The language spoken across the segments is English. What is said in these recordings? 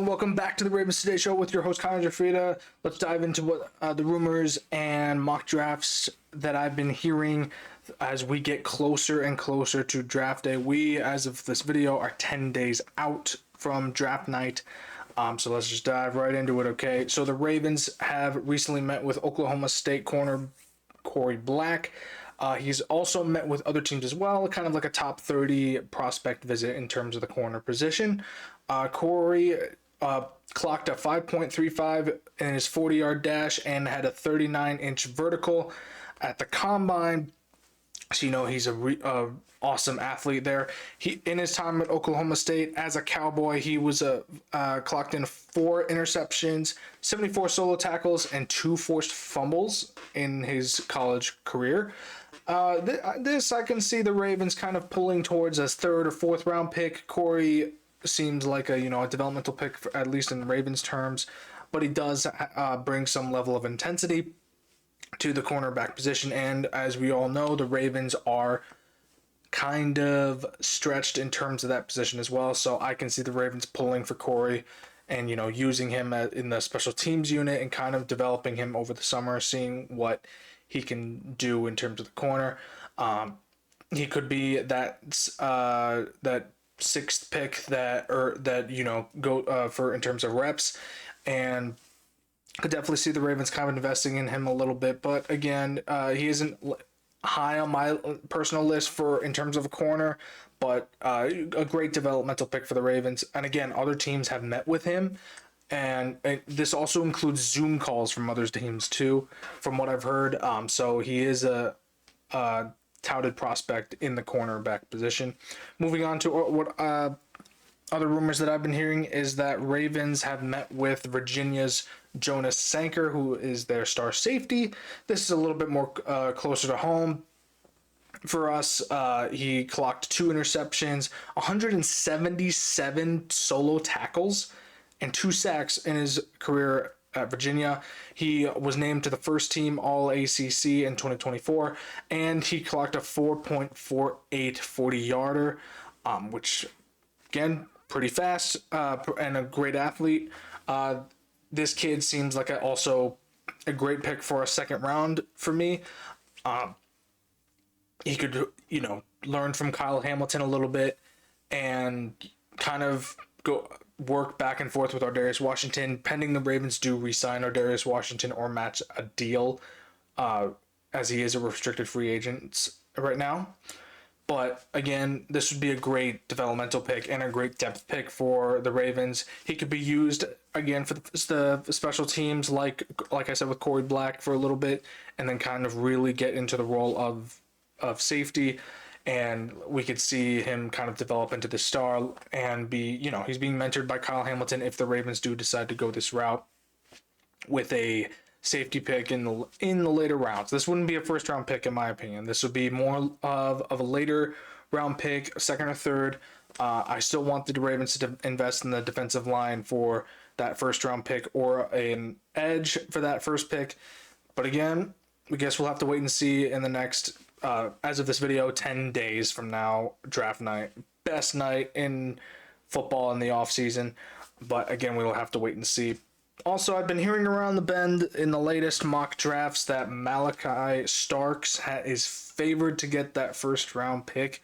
everyone. Welcome back to the Ravens Today Show with your host, Connor Gioffreda. Let's dive into what the rumors and mock drafts that I've been hearing as we get closer and closer to draft day. We, as of this video, are 10 days out from draft night. So let's just dive right into it, okay? So the Ravens have recently met with Oklahoma State corner Corey Black. He's also met with other teams as well, kind of like a top 30 prospect visit in terms of the corner position. Corey clocked a 5.35 in his 40-yard dash and had a 39-inch vertical at the combine. So, he's a awesome athlete there. He, in his time at Oklahoma State as a Cowboy, he was clocked in 4 interceptions, 74 solo tackles, and 2 forced fumbles in his college career. This I can see the Ravens kind of pulling towards a 3rd or 4th round pick. Corey seems like a developmental pick, for, at least in Ravens terms, but he does bring some level of intensity to the cornerback position, and as we all know, the Ravens are kind of stretched in terms of that position as well. So I can see the Ravens pulling for Corey and using him in the special teams unit and kind of developing him over the summer, seeing what he can do in terms of the corner. He could be that 6th pick that go for in terms of reps, and could definitely see the Ravens kind of investing in him a little bit. But again, he isn't high on my personal list for in terms of a corner, but a great developmental pick for the Ravens. And again, other teams have met with him, and this also includes Zoom calls from other teams too, from what I've heard. So he is a touted prospect in the cornerback position. Moving on to what other rumors that I've been hearing is that Ravens have met with Virginia's Jonas Sanker, who is their star safety. This is a little bit more closer to home for us. He clocked 2 interceptions, 177 solo tackles, and 2 sacks in his career at Virginia. He was named to the first team All-ACC in 2024, and he clocked a 4.48 40-yarder, which, again, pretty fast and a great athlete. This kid seems like also a great pick for a 2nd round for me. He could, learn from Kyle Hamilton a little bit and kind of go work back and forth with Darius Washington, pending the Ravens do re-sign Darius Washington or match a deal, as he is a restricted free agent right now. But again, this would be a great developmental pick and a great depth pick for the Ravens. He could be used again for the special teams, like I said with Corey Black for a little bit, and then kind of really get into the role of safety. And we could see him kind of develop into the star and be, he's being mentored by Kyle Hamilton if the Ravens do decide to go this route with a safety pick in the later rounds. This wouldn't be a 1st round pick in my opinion. This would be more of a later round pick, 2nd or 3rd. I still want the Ravens to invest in the defensive line for that 1st round pick or an edge for that 1st pick. But again, I guess we'll have to wait and see in the next, as of this video, 10 days from now, draft night. Best night in football in the offseason. But again, we will have to wait and see. Also, I've been hearing around the bend in the latest mock drafts that Malachi Starks is favored to get that 1st round pick,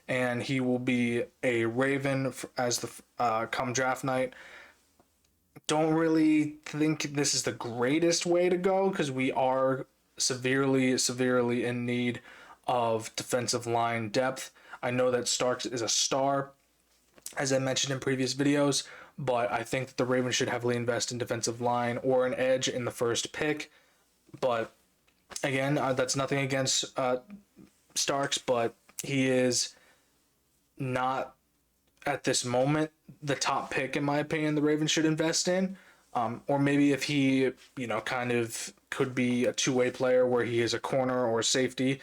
and he will be a Raven as the come draft night. Don't really think this is the greatest way to go because we are severely in need of defensive line depth. I know that Starks is a star, as I mentioned in previous videos, but I think that the Ravens should heavily invest in defensive line or an edge in the 1st pick. But again, that's nothing against Starks, but he is not at this moment the top pick in my opinion the Ravens should invest in. Or maybe if he, kind of could be a 2-way player where he is a corner or a safety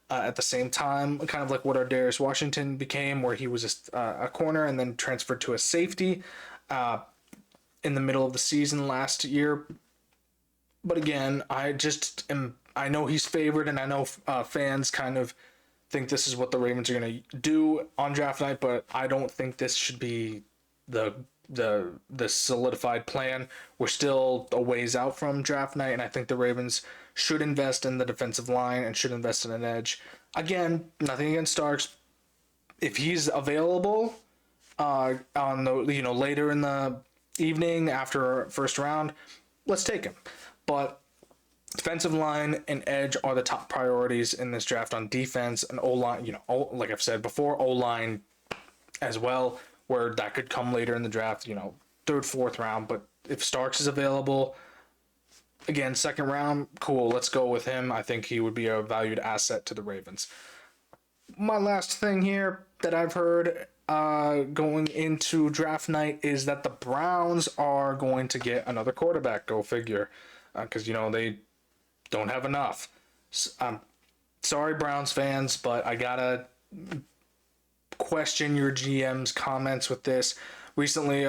at the same time, kind of like what Darius Washington became, where he was a corner and then transferred to a safety in the middle of the season last year. But again, I know he's favored, and I know fans kind of think this is what the Ravens are going to do on draft night, but I don't think this should be the the solidified plan. We're still a ways out from draft night, and I think the Ravens should invest in the defensive line and should invest in an edge. Again, nothing against Starks. If he's available on the later in the evening after first round, let's take him. But defensive line and edge are the top priorities in this draft. On defense and O line, like I've said before, O line as well, where that could come later in the draft, third, fourth round. But if Starks is available, again, second round, cool, let's go with him. I think he would be a valued asset to the Ravens. My last thing here that I've heard going into draft night is that the Browns are going to get another quarterback. Go figure. Because, they don't have enough. I'm sorry, Browns fans, but I gotta question your GM's comments with this. Recently,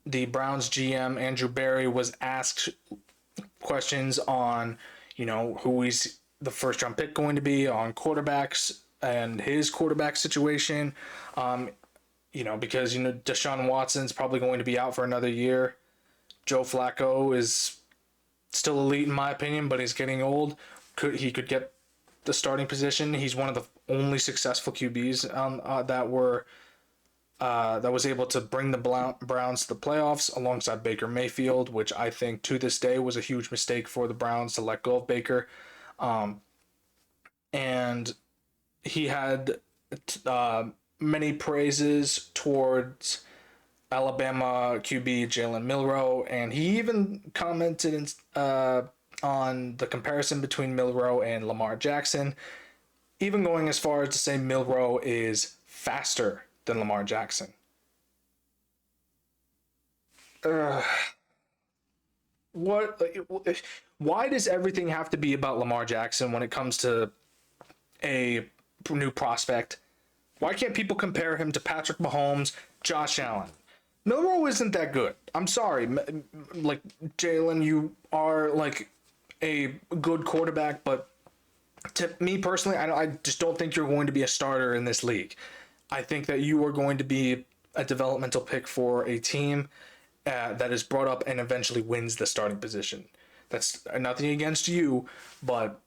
the Browns GM, Andrew Berry, was asked questions on, who he's the first round pick going to be, on quarterbacks and his quarterback situation. Because, Deshaun Watson's probably going to be out for another year. Joe Flacco is still elite in my opinion, but he's getting old. He could get the starting position. He's one of the only successful QBs that was able to bring the Browns to the playoffs alongside Baker Mayfield, which I think to this day was a huge mistake for the Browns to let go of Baker. And he had many praises towards Alabama QB Jalen Milroe, and he even commented on the comparison between Milroe and Lamar Jackson, even going as far as to say Milroe is faster than Lamar Jackson. Why does everything have to be about Lamar Jackson when it comes to a new prospect? Why can't people compare him to Patrick Mahomes, Josh Allen? Milroe isn't that good. I'm sorry. Like, Jalen, you are like a good quarterback, but to me personally, I just don't think you're going to be a starter in this league. I think that you are going to be a developmental pick for a team that is brought up and eventually wins the starting position. That's nothing against you, but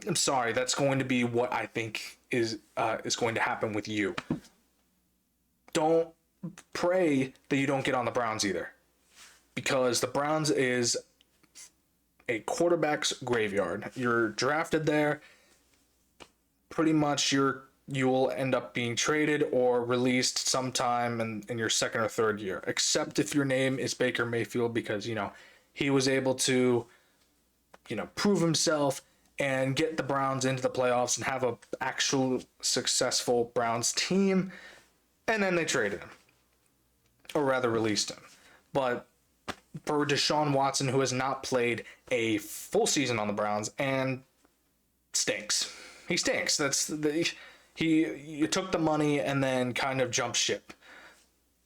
I'm sorry. That's going to be what I think is going to happen with you. Don't pray that you don't get on the Browns either, because the Browns is a quarterback's graveyard. You're drafted there, pretty much you will end up being traded or released sometime in your second or third year, except if your name is Baker Mayfield, because he was able to prove himself and get the Browns into the playoffs and have a actual successful Browns team, and then they traded him, or rather released him. But for Deshaun Watson, who has not played a full season on the Browns and stinks. He stinks. He took the money and then kind of jumped ship.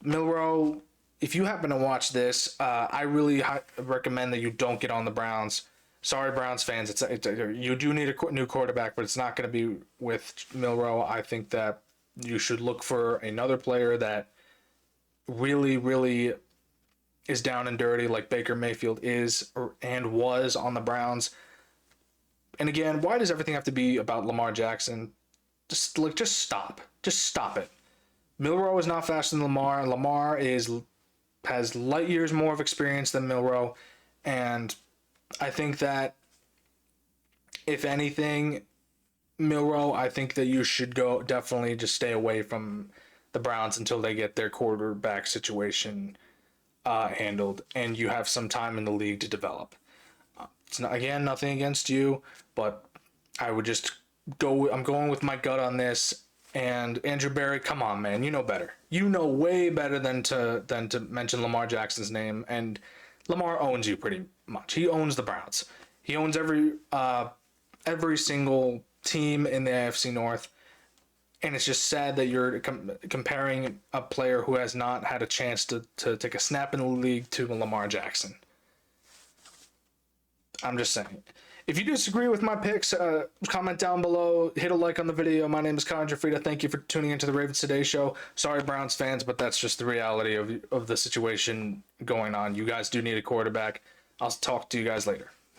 Milroe, if you happen to watch this, I really recommend that you don't get on the Browns. Sorry, Browns fans. You do need a new quarterback, but it's not going to be with Milroe. I think that you should look for another player that really, really is down and dirty, like Baker Mayfield is and was on the Browns. And again, why does everything have to be about Lamar Jackson? Just stop. Just stop it. Milroe is not faster than Lamar. Lamar has light years more of experience than Milroe, and I think that if anything, Milroe, I think that you should definitely just stay away from the Browns until they get their quarterback situation handled and you have some time in the league to develop. It's not, again, nothing against you, but I would just I'm going with my gut on this. And Andrew Berry, come on, man, you know better. You know way better than to mention Lamar Jackson's name. And Lamar owns you pretty much. He owns the Browns. He owns every single team in the AFC North. And it's just sad that you're comparing a player who has not had a chance to take a snap in the league to Lamar Jackson. I'm just saying. If you disagree with my picks, comment down below. Hit a like on the video. My name is Connor Gioffreda. Thank you for tuning into the Ravens Today Show. Sorry, Browns fans, but that's just the reality of the situation going on. You guys do need a quarterback. I'll talk to you guys later.